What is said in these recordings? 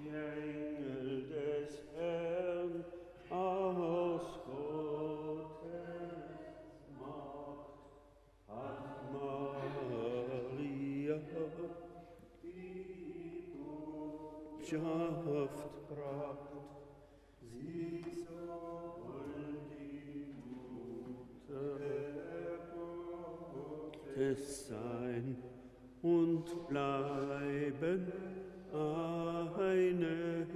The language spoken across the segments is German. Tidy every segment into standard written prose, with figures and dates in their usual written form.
Engel des Herrn aus Gottes Macht hat Maria die Botschaft gebracht, sie soll die Mutter Gottes sein und bleiben eine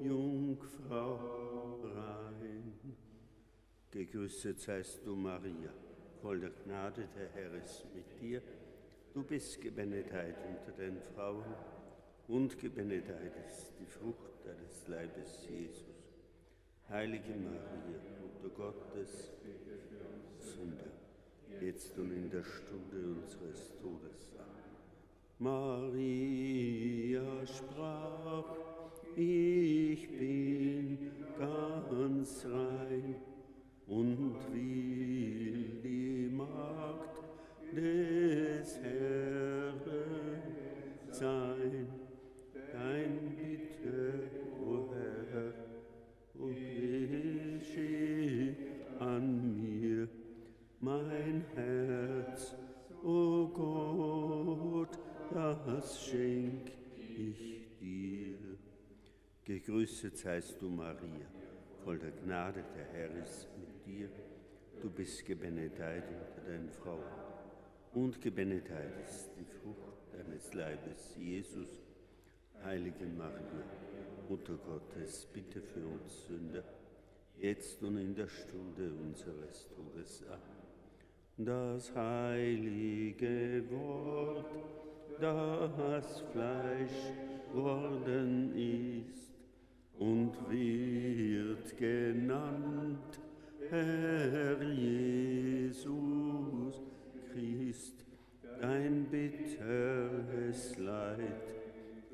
Jungfrau rein. Gegrüßet seist du, Maria, voll der Gnade, der Herr ist mit dir. Du bist gebenedeit unter den Frauen und gebenedeit ist die Frucht deines Leibes, Jesus. Heilige Maria, Mutter Gottes, Sünder, jetzt und in der Stunde unseres Todes. Amen. Maria sprach, ich bin ganz rein und will die Magd des Herrn sein. Dein Bitte, o Herr, o gescheh an mir, mein Herz, o Gott, das schenk ich dir. Gegrüßet seist du, Maria, voll der Gnade, der Herr ist mit dir. Du bist gebenedeit unter den Frauen und gebenedeit ist die Frucht deines Leibes, Jesus. Heilige Maria, Mutter Gottes, bitte für uns Sünder, jetzt und in der Stunde unseres Todes. Amen. Das heilige Wort, das Fleisch worden ist und wird genannt Herr Jesus Christ, dein bitteres Leid,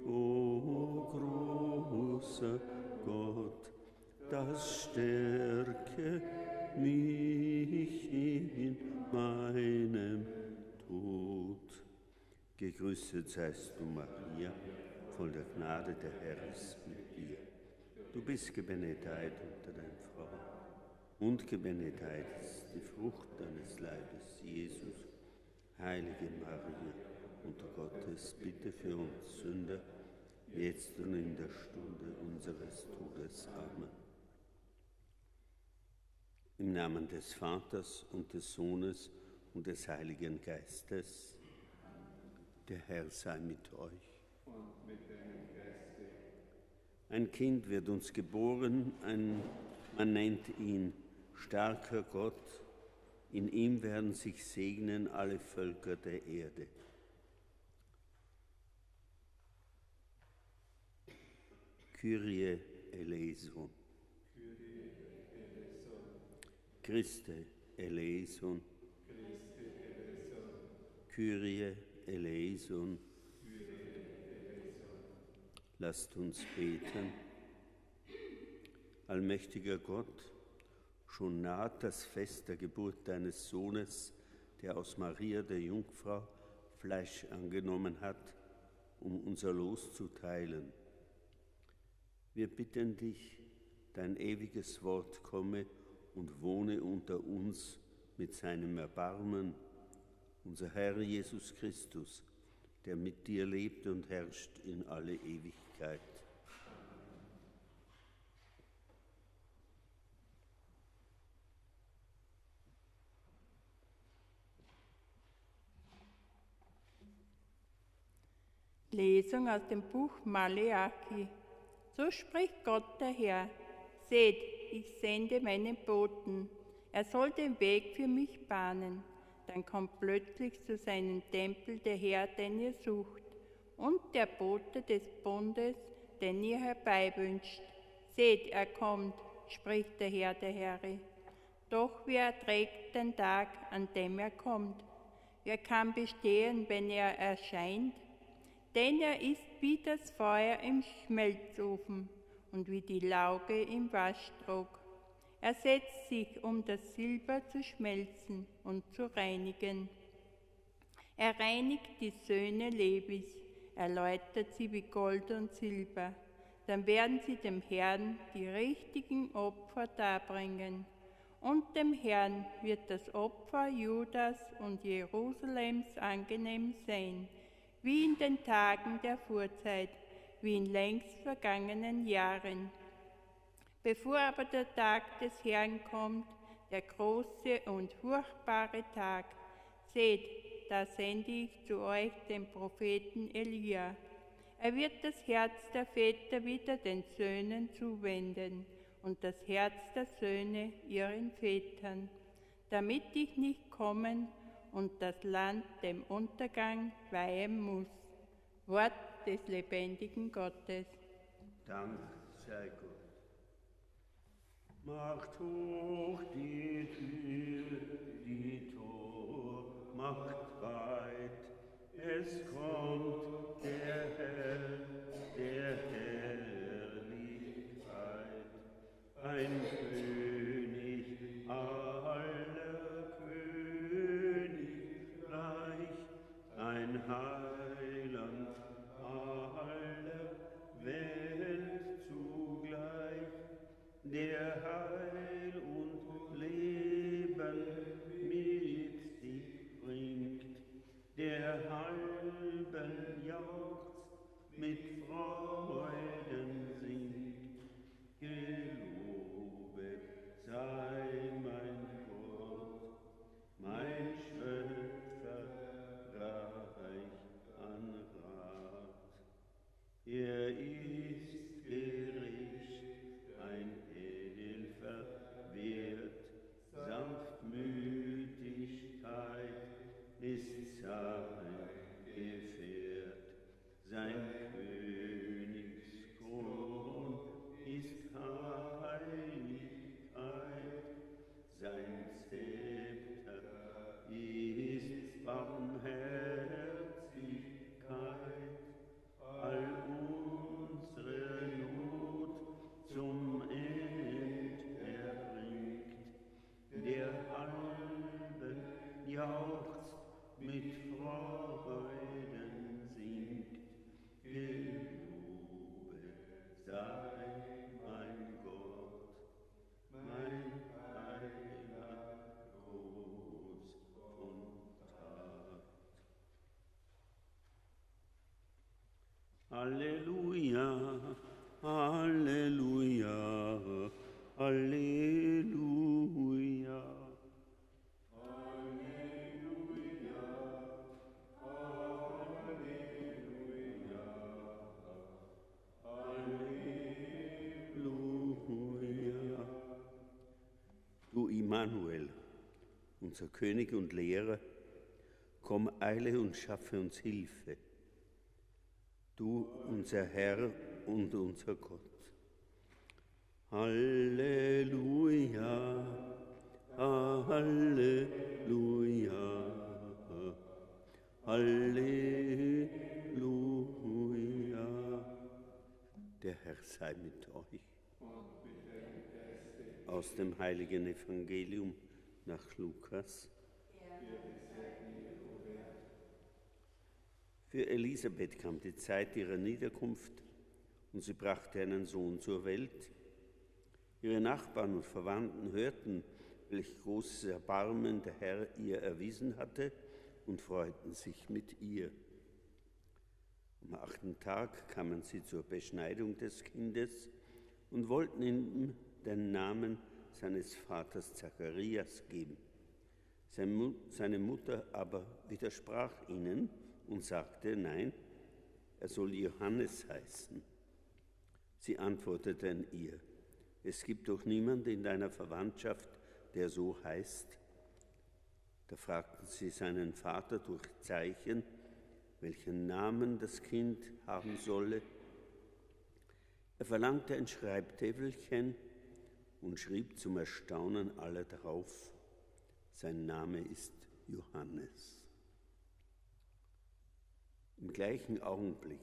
o großer Gott, das stärke mich in meinem Tod. Gegrüßet seist du, Maria, voll der Gnade, der Herr ist mit dir. Du bist gebenedeit unter den Frauen und gebenedeit ist die Frucht deines Leibes, Jesus. Heilige Maria, Mutter Gottes, bitte für uns Sünder, jetzt und in der Stunde unseres Todes. Amen. Im Namen des Vaters und des Sohnes und des Heiligen Geistes. Der Herr sei mit euch. Und mit deinem Geiste. Ein Kind wird uns geboren, man nennt ihn starker Gott. In ihm werden sich segnen alle Völker der Erde. Kyrie eleison. Kyrie eleison. Christe eleison. Christe eleison. Kyrie eleison. Kyrie eleison. Lasst uns beten. Allmächtiger Gott, schon naht das Fest der Geburt deines Sohnes, der aus Maria der Jungfrau Fleisch angenommen hat, um unser Los zu teilen. Wir bitten dich, dein ewiges Wort komme und wohne unter uns mit seinem Erbarmen, unser Herr Jesus Christus, der mit dir lebt und herrscht in alle Ewigkeit. Lesung aus dem Buch Maleachi. So spricht Gott der Herr: Seht, ich sende meinen Boten, er soll den Weg für mich bahnen. Dann kommt plötzlich zu seinem Tempel der Herr, den ihr sucht, und der Bote des Bundes, den ihr herbeiwünscht. Seht, er kommt, spricht der Herr der Heere. Doch wer erträgt den Tag, an dem er kommt? Wer kann bestehen, wenn er erscheint? Denn er ist wie das Feuer im Schmelzofen und wie die Lauge im Waschtrog. Er setzt sich, um das Silber zu schmelzen und zu reinigen. Er reinigt die Söhne Levis, er läutert sie wie Gold und Silber. dann werden sie dem Herrn die richtigen Opfer darbringen. Und dem Herrn wird das Opfer Judas und Jerusalems angenehm sein, wie in den Tagen der Vorzeit, wie in längst vergangenen Jahren. Bevor aber der Tag des Herrn kommt, der große und furchtbare Tag, seht, da sende ich zu euch den Propheten Elia. Er wird das Herz der Väter wieder den Söhnen zuwenden und das Herz der Söhne ihren Vätern, damit ich nicht kommen und das Land dem Untergang weihen muss. Wort des lebendigen Gottes. Dank sei Gott. Macht hoch die Tür, die Tor macht weit. Es kommt der Herr, der Herrlichkeit. Ein König aller Königreich, ein Heiland aller Welt zugleich, der Heil und Leben mit sich bringt, der halben jauchzt, mit Freuden singt. Gelobet sei mein Gott, mein Schöpfer, reich an Rat. Er ist gerecht, ein Helfer wert, Sanftmütigkeit ist sein Gefährt. Sein Königsthron ist Heiligkeit, sein Zepter ist Barmherzigkeit. All unsere Not zum End erbringt, der halben jauchzt, mit Freuden singt. Gelobet sei mein Gott, mein Heiland groß und tat. Halleluja, Halleluja, Halleluja. Halleluja. Du Immanuel, unser König und Lehrer, komm, eile und schaffe uns Hilfe. Du, unser Herr und unser Gott. Halleluja, Halleluja, Halleluja. Der Herr sei mit euch. Aus dem heiligen Evangelium nach Lukas. Für Elisabeth kam die Zeit ihrer Niederkunft und sie brachte einen Sohn zur Welt. Ihre Nachbarn und Verwandten hörten, welch großes Erbarmen der Herr ihr erwiesen hatte und freuten sich mit ihr. Am 8. Tag kamen sie zur Beschneidung des Kindes und wollten ihm den Namen seines Vaters Zacharias geben. Seine Mutter aber widersprach ihnen und sagte, nein, er soll Johannes heißen. Sie antworteten ihr, es gibt doch niemanden in deiner Verwandtschaft, der so heißt. Da fragten sie seinen Vater durch Zeichen, welchen Namen das Kind haben solle. Er verlangte ein Schreibtäfelchen und schrieb zum Erstaunen aller darauf, sein Name ist Johannes. Im gleichen Augenblick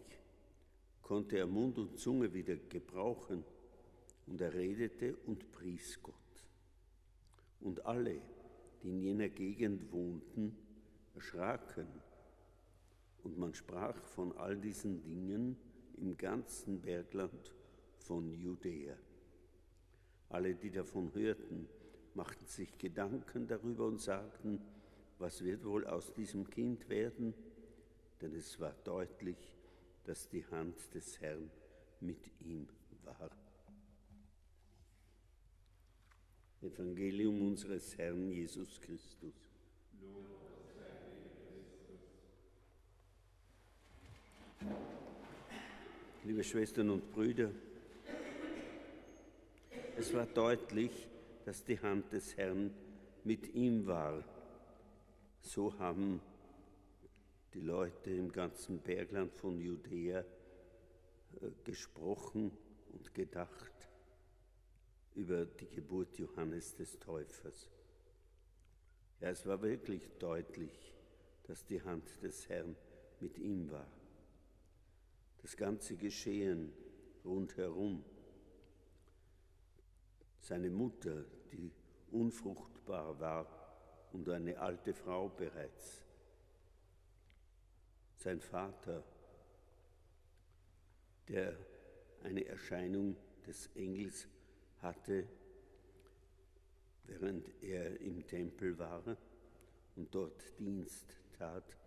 konnte er Mund und Zunge wieder gebrauchen und er redete und pries Gott. Und alle, die in jener Gegend wohnten, erschraken. Und man sprach von all diesen Dingen im ganzen Bergland von Judäa. Alle, die davon hörten, machten sich Gedanken darüber und sagten, was wird wohl aus diesem Kind werden? Denn es war deutlich, dass die Hand des Herrn mit ihm war. Evangelium unseres Herrn Jesus Christus. Liebe Schwestern und Brüder, es war deutlich, dass die Hand des Herrn mit ihm war. So haben die Leute im ganzen Bergland von Judäa gesprochen und gedacht über die Geburt Johannes des Täufers. Ja, es war wirklich deutlich, dass die Hand des Herrn mit ihm war. Das ganze Geschehen rundherum, seine Mutter, die unfruchtbar war und eine alte Frau bereits, sein Vater, der eine Erscheinung des Engels hatte, während er im Tempel war und dort Dienst tat,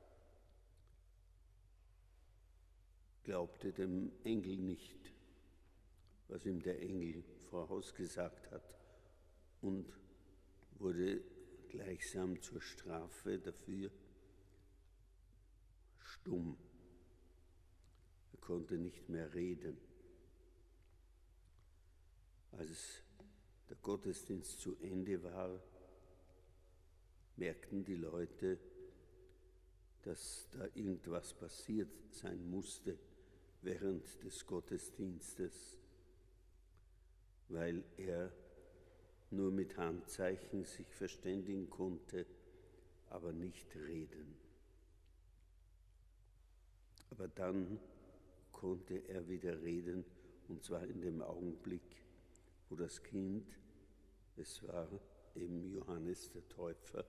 glaubte dem Engel nicht, was ihm der Engel vorausgesagt hat, und wurde gleichsam zur Strafe dafür stumm. Er konnte nicht mehr reden. Als der Gottesdienst zu Ende war, merkten die Leute, dass da irgendwas passiert sein musste während des Gottesdienstes, weil er nur mit Handzeichen sich verständigen konnte, aber nicht reden. Aber dann konnte er wieder reden, und zwar in dem Augenblick, wo das Kind, es war eben Johannes der Täufer,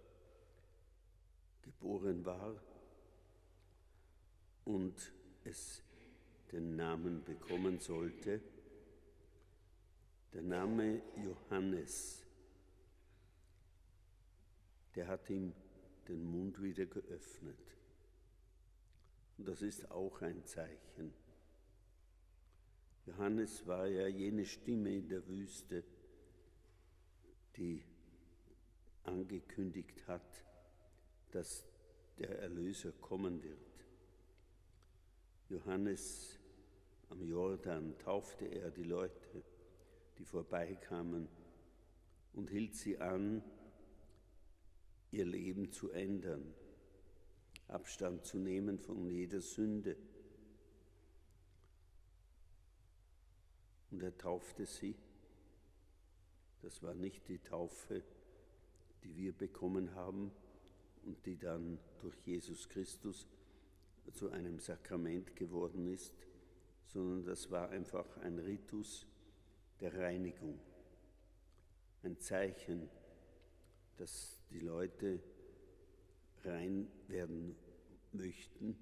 geboren war und es den Namen bekommen sollte. Der Name Johannes, der hat ihm den Mund wieder geöffnet. Und das ist auch ein Zeichen. Johannes war ja jene Stimme in der Wüste, die angekündigt hat, dass der Erlöser kommen wird. Johannes am Jordan taufte er die Leute, die vorbeikamen, und hielt sie an, ihr Leben zu ändern, Abstand zu nehmen von jeder Sünde. Und er taufte sie. Das war nicht die Taufe, die wir bekommen haben und die dann durch Jesus Christus zu einem Sakrament geworden ist, sondern das war einfach ein Ritus der Reinigung, ein Zeichen, dass die Leute rein werden möchten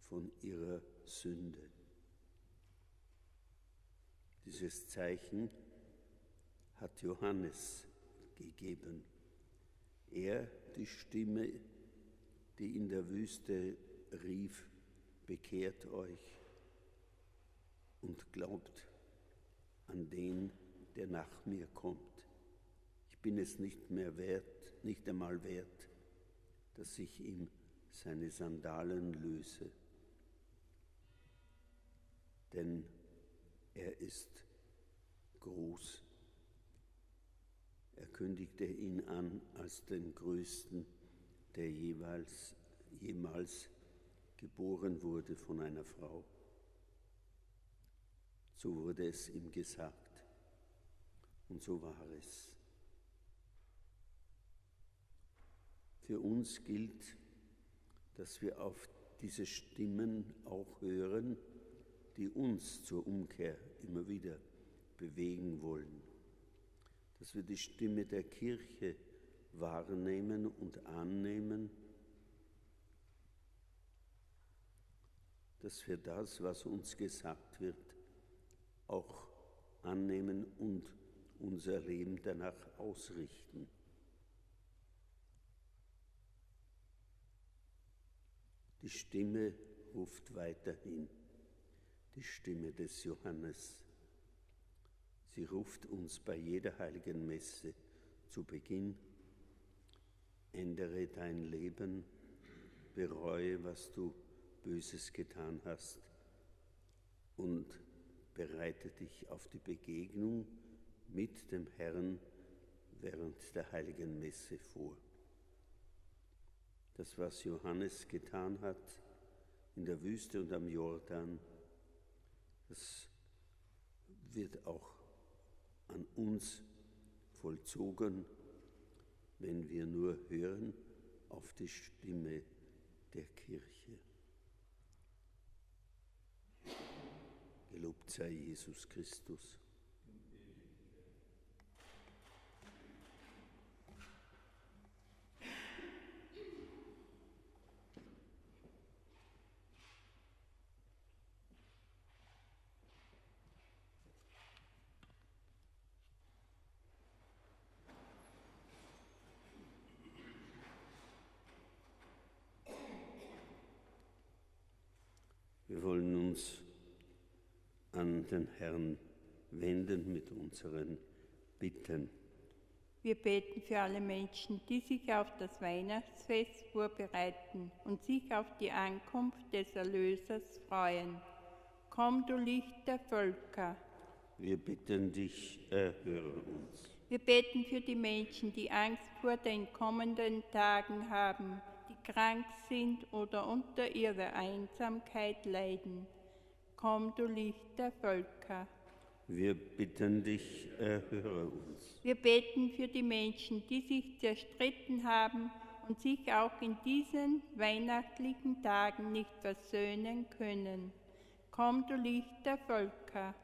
von ihrer Sünde. Dieses Zeichen hat Johannes gegeben. Er, die Stimme, die in der Wüste rief, bekehrt euch und glaubt an den, der nach mir kommt. Ich bin es nicht einmal wert, dass ich ihm seine Sandalen löse. Denn er ist groß. Er kündigte ihn an als den Größten, der jemals geboren wurde von einer Frau. So wurde es ihm gesagt und so war es. Für uns gilt, dass wir auf diese Stimmen auch hören, die uns zur Umkehr immer wieder bewegen wollen. Dass wir die Stimme der Kirche wahrnehmen und annehmen, dass wir das, was uns gesagt wird, auch annehmen und unser Leben danach ausrichten. Die Stimme ruft weiterhin, die Stimme des Johannes. Sie ruft uns bei jeder heiligen Messe zu Beginn: Ändere dein Leben, bereue, was du Böses getan hast und bereite dich auf die Begegnung mit dem Herrn während der heiligen Messe vor. Das, was Johannes getan hat in der Wüste und am Jordan, das wird auch an uns vollzogen, wenn wir nur hören auf die Stimme der Kirche. Gelobt sei Jesus Christus. Wir wollen uns an den Herrn wenden mit unseren Bitten. Wir beten für alle Menschen, die sich auf das Weihnachtsfest vorbereiten und sich auf die Ankunft des Erlösers freuen. Komm, du Licht der Völker. Wir bitten dich, erhöre uns. Wir beten für die Menschen, die Angst vor den kommenden Tagen haben, die krank sind oder unter ihrer Einsamkeit leiden. Komm, du Licht der Völker. Wir bitten dich, erhöre uns. Wir beten für die Menschen, die sich zerstritten haben und sich auch in diesen weihnachtlichen Tagen nicht versöhnen können. Komm, du Licht der Völker.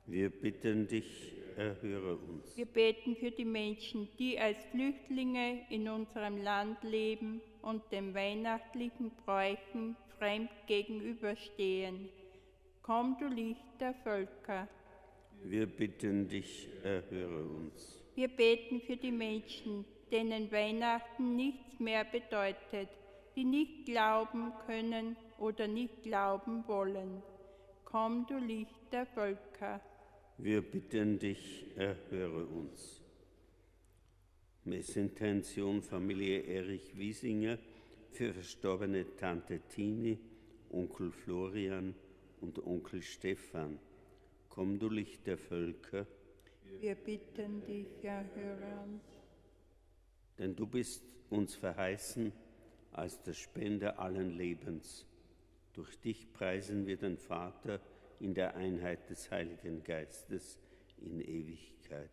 Wir bitten dich, erhöre uns. Wir beten für die Menschen, die als Flüchtlinge in unserem Land leben und den weihnachtlichen Bräuchen fremd gegenüberstehen. Komm, du Licht der Völker. Wir bitten dich, erhöre uns. Wir beten für die Menschen, denen Weihnachten nichts mehr bedeutet, die nicht glauben können oder nicht glauben wollen. Komm, du Licht der Völker. Wir bitten dich, erhöre uns. Messintention Familie Erich Wiesinger für verstorbene Tante Tini, Onkel Florian und Onkel Stefan. Komm, du Licht der Völker. Wir bitten dich, erhöre uns. Denn du bist uns verheißen als der Spender allen Lebens. Durch dich preisen wir den Vater in der Einheit des Heiligen Geistes in Ewigkeit.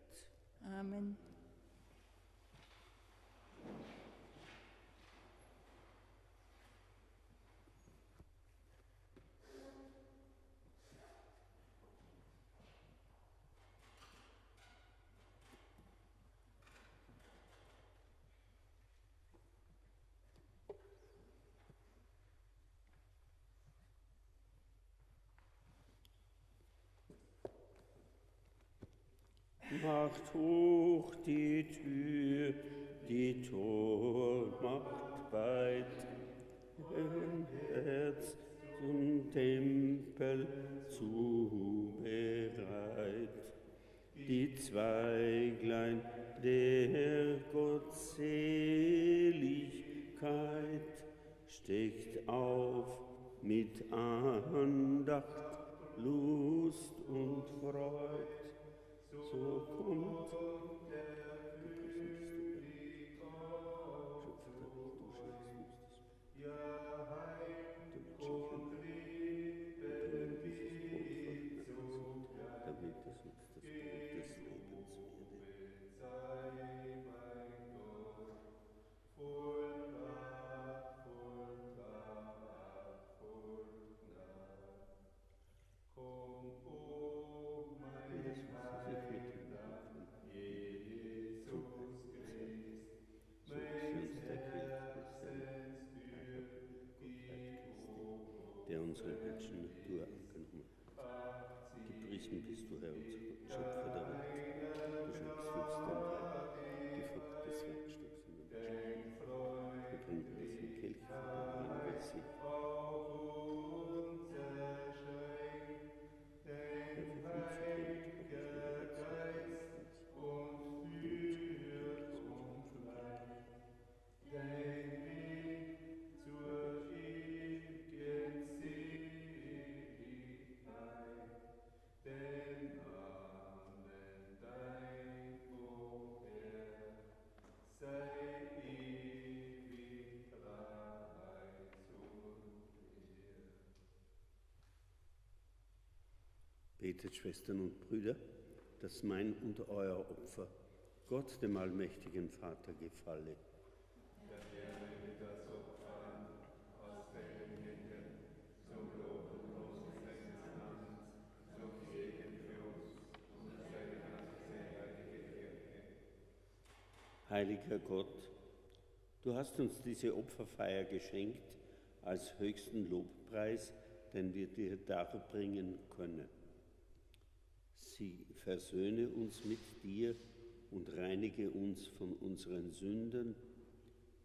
Amen. Macht hoch die Tür, die Tor macht weit, ein Herz zum Tempel zubereit. Die Zweiglein der Gottseligkeit steckt auf mit Andacht, Lust und Freud. So kommt der König ja, Heil und Leben gibt sogleich, damit es uns das Brot des Lebens werde. Sei mein Gott, voll Macht, voll Kraft, voll Gnade. Komm, o mein der unsere menschliche Natur angenommen hat. Gepriesen bist du, Herr, unser Gott, Schöpfer der Welt. Du schenkst uns dein Heil, die Frucht des Werkstocks in den Menschen. Wir bringen diesen Kelch vor dein Angesicht. Herr, verfüg zu dir mit Betet, Schwestern und Brüder, dass mein und euer Opfer Gott, dem allmächtigen Vater, gefalle. Der Herr nehme das Opfer an, aus deinen Händen, zum Lob und Lob seines Namens, zum Segen für uns und seine ganze heilige Kirche. Heiliger Gott, du hast uns diese Opferfeier geschenkt als höchsten Lobpreis, den wir dir darbringen können. Sie versöhne uns mit dir und reinige uns von unseren Sünden,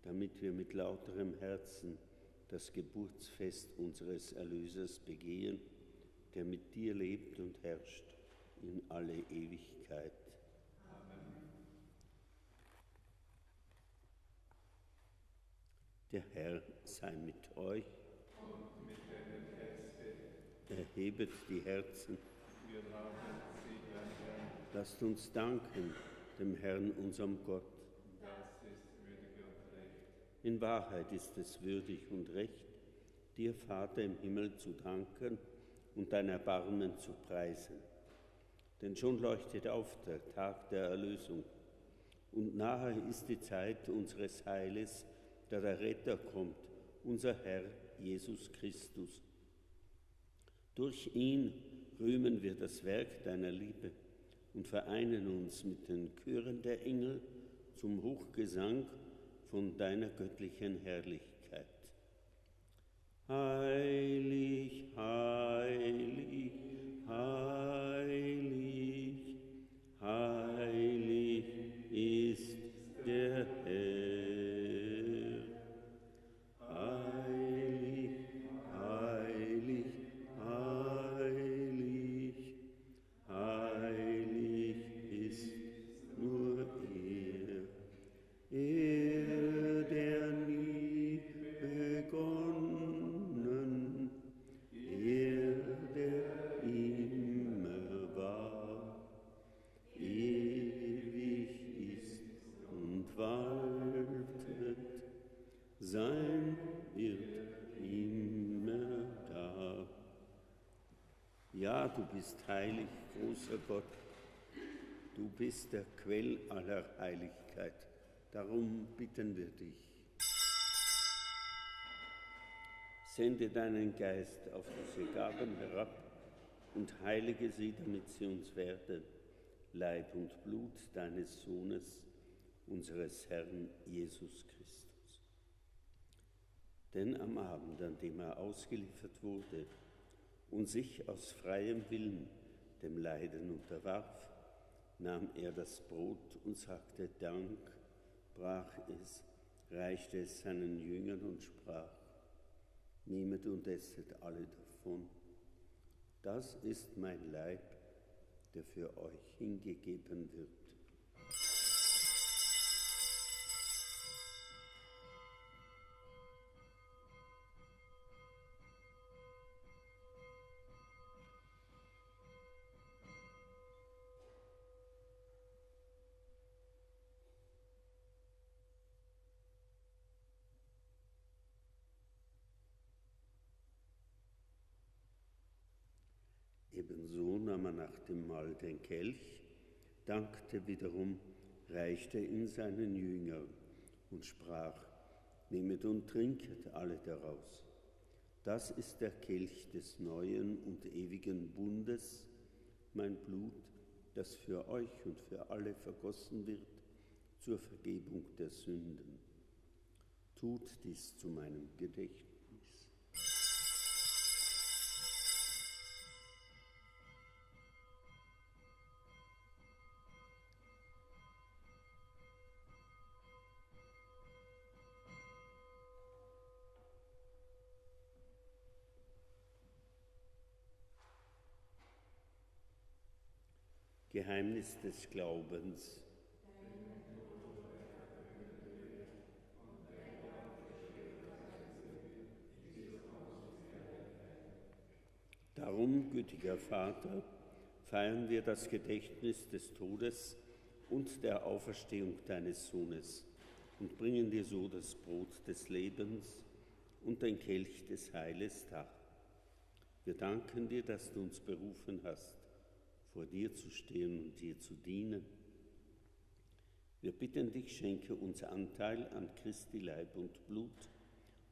damit wir mit lauterem Herzen das Geburtsfest unseres Erlösers begehen, der mit dir lebt und herrscht in alle Ewigkeit. Amen. Der Herr sei mit euch. Und mit deinem Geiste. Erhebet die Herzen. Wir haben sie beim Herrn. Lasst uns danken dem Herrn, unserem Gott. Das ist würdig und recht. In Wahrheit ist es würdig und recht, dir, Vater im Himmel, zu danken und dein Erbarmen zu preisen. Denn schon leuchtet auf der Tag der Erlösung und nahe ist die Zeit unseres Heiles, da der Retter kommt, unser Herr Jesus Christus. Durch ihn rühmen wir das Werk deiner Liebe und vereinen uns mit den Chören der Engel zum Hochgesang von deiner göttlichen Herrlichkeit. Heilig, heilig, heilig, heilig ist der Herr. Heilig, heilig, heilig, heilig ist nur er, der nie begonnen, er, der immer war, ewig ist und waltet, sein wird immer da. Ja, du bist heilig, großer Gott. Du bist der Quell aller Heiligkeit. Darum bitten wir dich. Sende deinen Geist auf diese Gaben herab und heilige sie, damit sie uns werden, Leib und Blut deines Sohnes, unseres Herrn Jesus Christus. Denn am Abend, an dem er ausgeliefert wurde und sich aus freiem Willen dem Leiden unterwarf, nahm er das Brot und sagte Dank, brach es, reichte es seinen Jüngern und sprach: Nehmet und esset alle davon. Das ist mein Leib, der für euch hingegeben wird. Ebenso nahm er nach dem Mahl den Kelch, dankte wiederum, reichte ihn seinen Jüngern und sprach: Nehmet und trinket alle daraus. Das ist der Kelch des neuen und ewigen Bundes, mein Blut, das für euch und für alle vergossen wird zur Vergebung der Sünden. Tut dies zu meinem Gedächtnis. Geheimnis des Glaubens. Darum, gütiger Vater, feiern wir das Gedächtnis des Todes und der Auferstehung deines Sohnes und bringen dir so das Brot des Lebens und den Kelch des Heiles dar. Wir danken dir, dass du uns berufen hast, vor dir zu stehen und dir zu dienen. Wir bitten dich, schenke uns Anteil an Christi Leib und Blut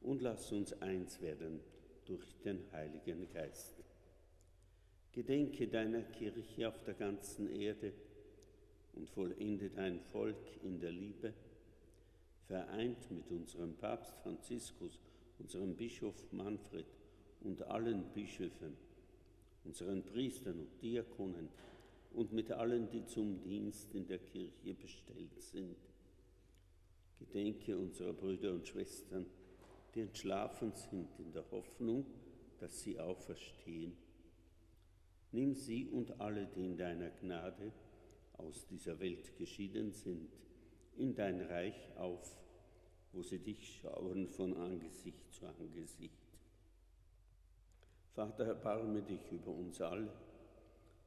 und lass uns eins werden durch den Heiligen Geist. Gedenke deiner Kirche auf der ganzen Erde und vollende dein Volk in der Liebe, vereint mit unserem Papst Franziskus, unserem Bischof Manfred und allen Bischöfen, unseren Priestern und Diakonen und mit allen, die zum Dienst in der Kirche bestellt sind. Gedenke unserer Brüder und Schwestern, die entschlafen sind in der Hoffnung, dass sie auferstehen. Nimm sie und alle, die in deiner Gnade aus dieser Welt geschieden sind, in dein Reich auf, wo sie dich schauen von Angesicht zu Angesicht. Vater, erbarme dich über uns alle,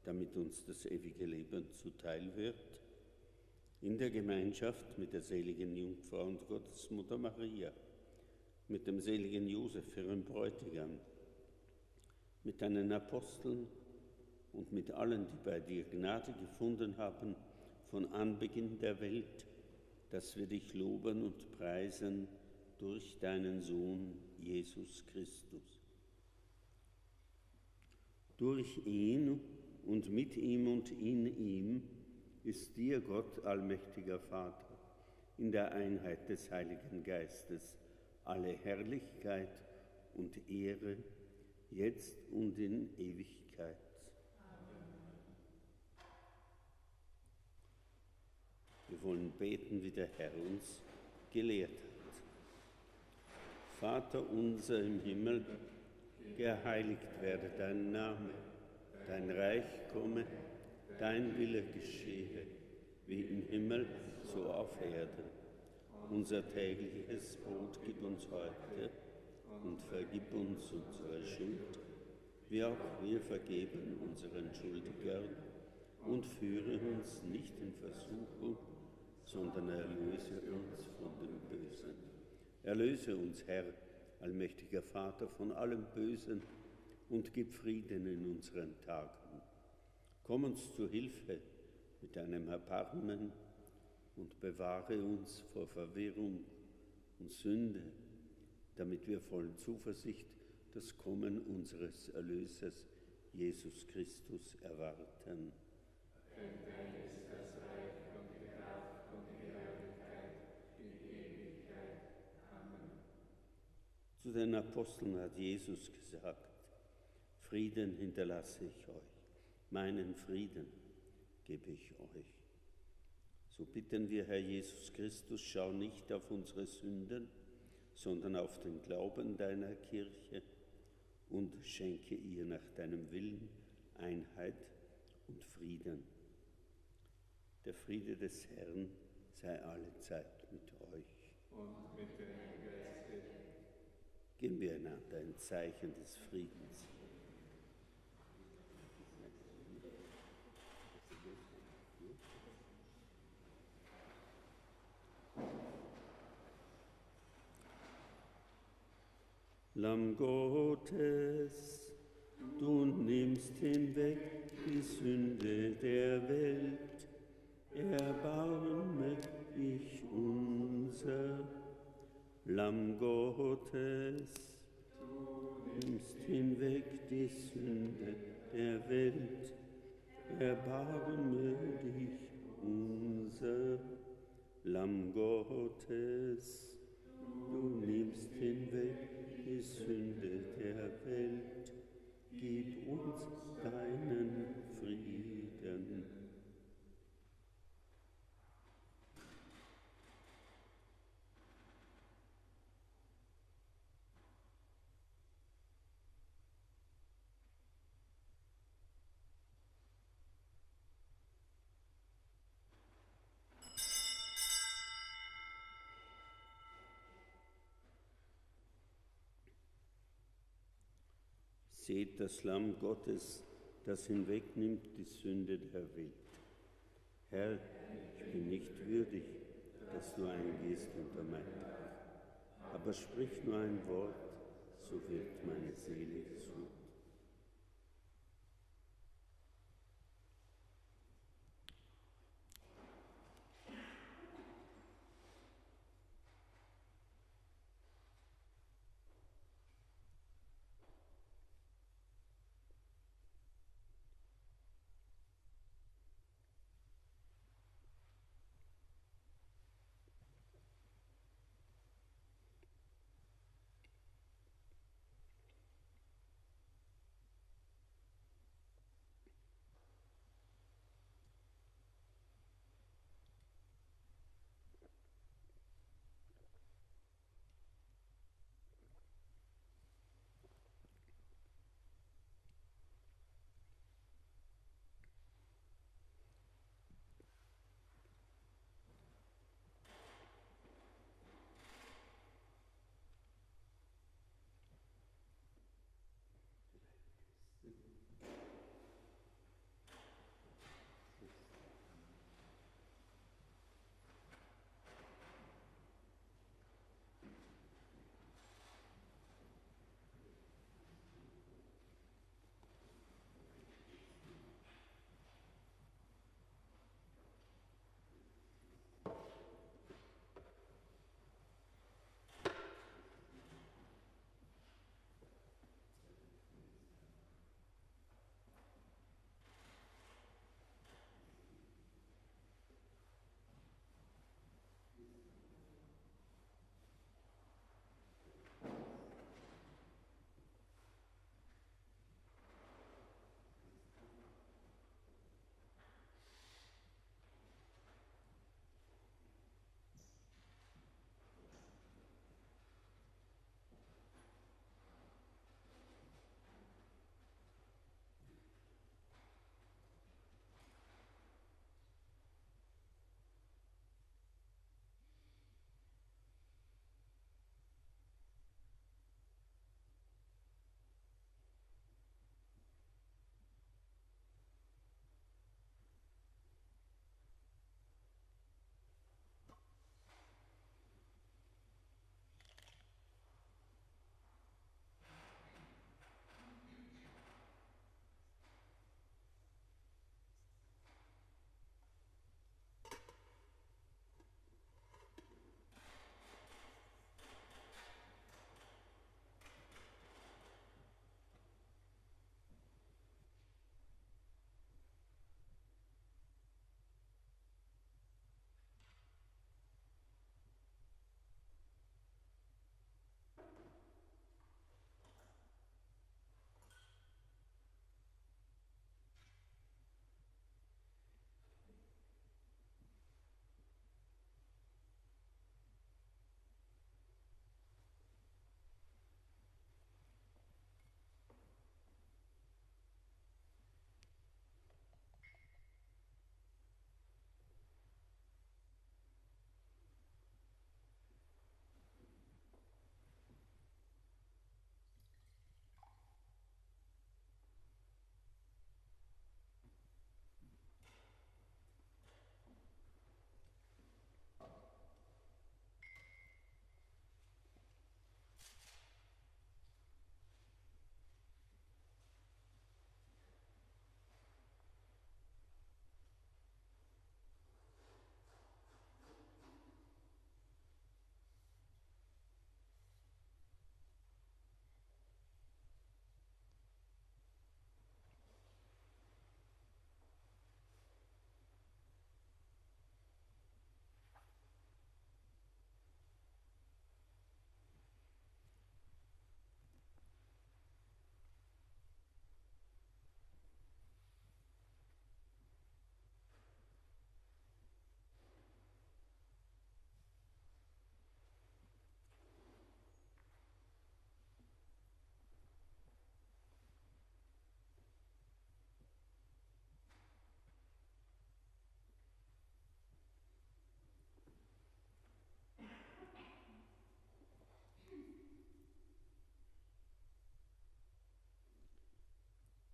damit uns das ewige Leben zuteil wird, in der Gemeinschaft mit der seligen Jungfrau und Gottesmutter Maria, mit dem seligen Josef, ihrem Bräutigam, mit deinen Aposteln und mit allen, die bei dir Gnade gefunden haben, von Anbeginn der Welt, dass wir dich loben und preisen durch deinen Sohn Jesus Christus. Durch ihn und mit ihm und in ihm ist dir, Gott, allmächtiger Vater, in der Einheit des Heiligen Geistes, alle Herrlichkeit und Ehre, jetzt und in Ewigkeit. Wir wollen beten, wie der Herr uns gelehrt hat. Vater unser im Himmel, geheiligt werde dein Name, dein Reich komme, dein Wille geschehe, wie im Himmel, so auf Erden. Unser tägliches Brot gib uns heute und vergib uns unsere Schuld, wie auch wir vergeben unseren Schuldigern, und führe uns nicht in Versuchung, sondern erlöse uns von dem Bösen. Erlöse uns, Herr, allmächtiger Vater, von allem Bösen und gib Frieden in unseren Tagen. Komm uns zu Hilfe mit deinem Erbarmen und bewahre uns vor Verwirrung und Sünde, damit wir voll Zuversicht das Kommen unseres Erlösers, Jesus Christus, erwarten. Denn dein ist das Reich und die Kraft und die Herrlichkeit in Ewigkeit. Amen. Zu den Aposteln hat Jesus gesagt: Frieden hinterlasse ich euch, meinen Frieden gebe ich euch. So bitten wir, Herr Jesus Christus, schau nicht auf unsere Sünden, sondern auf den Glauben deiner Kirche und schenke ihr nach deinem Willen Einheit und Frieden. Der Friede des Herrn sei allezeit mit euch. Und mit deinem Geiste. Geben wir einander ein Zeichen des Friedens. Lamm Gottes, du nimmst hinweg die Sünde der Welt, erbarme dich unser. Lamm Gottes, du nimmst hinweg die Sünde der Welt, erbarme dich unser. Lamm Gottes, du nimmst hinweg die Sünde der Welt, gib uns deinen Frieden. Seht das Lamm Gottes, das hinwegnimmt die Sünde der Welt. Herr, ich bin nicht würdig, dass du eingehst unter mein Dach, aber sprich nur ein Wort, so wird meine Seele gesund.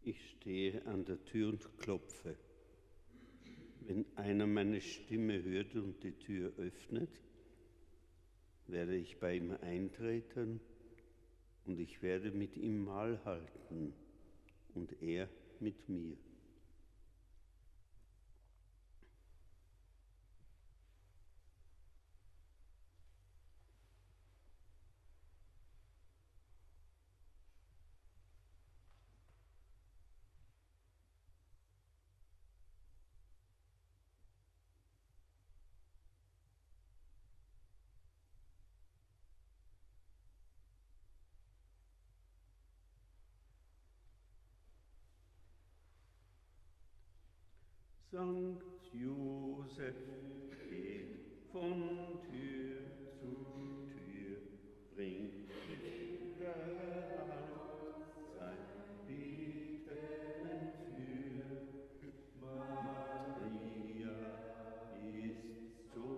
Ich stehe an der Tür und klopfe. Wenn einer meine Stimme hört und die Tür öffnet, werde ich bei ihm eintreten und ich werde mit ihm Mahl halten und er mit mir. Sankt Josef geht von Tür zu Tür, bringt überall sein Bitten für. Maria ist so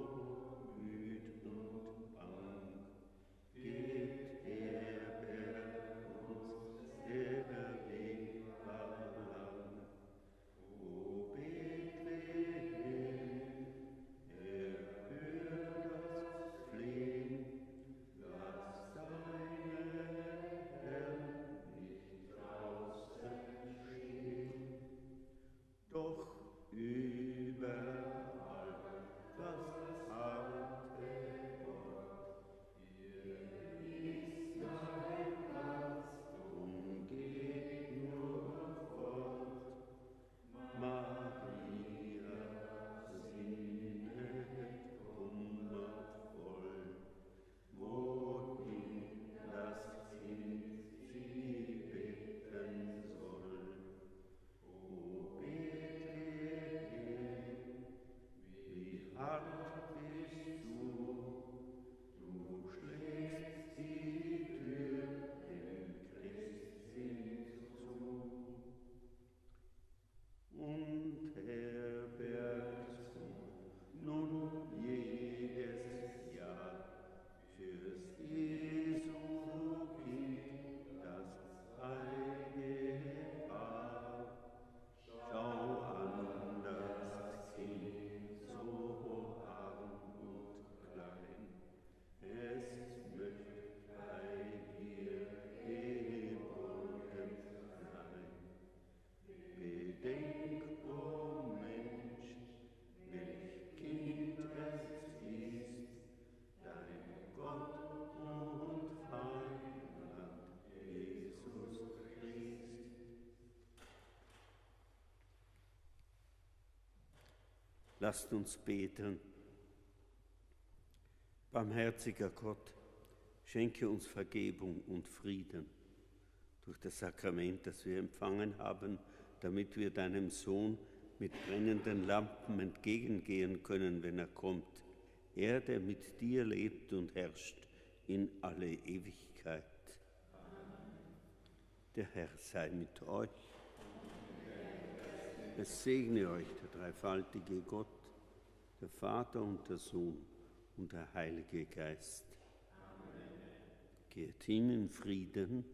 müd und bang, geht herberg uns, der Weg war lang. O Bethlehem, erhöre das Flehen, lass deine Herren nicht draußen stehen. Doch überall das harte Wort, hier ist dein Platz, drum geht nur fort. Maria sinnet kummervoll, wohin das Kind sie bitten soll. O Bethlehem, wie hart bist du, du schlägst die Tür dem Christkind zu. Und herbergst du nun jedes Jahr fürs Jesu Kind das heilige Paar. Schau an das Kind so arm und klein, es möchte bei dir geborgen sein. Bedenk, o Mensch, welch Kind es ist, dein Gott und Heiland, Jesus Christ. Lasst uns beten. Barmherziger Gott, schenke uns Vergebung und Frieden durch das Sakrament, das wir empfangen haben, damit wir deinem Sohn mit brennenden Lampen entgegengehen können, wenn er kommt. Er, der mit dir lebt und herrscht in alle Ewigkeit. Amen. Der Herr sei mit euch. Es segne euch der dreifaltige Gott, der Vater und der Sohn und der Heilige Geist. Amen. Geht hin in Frieden.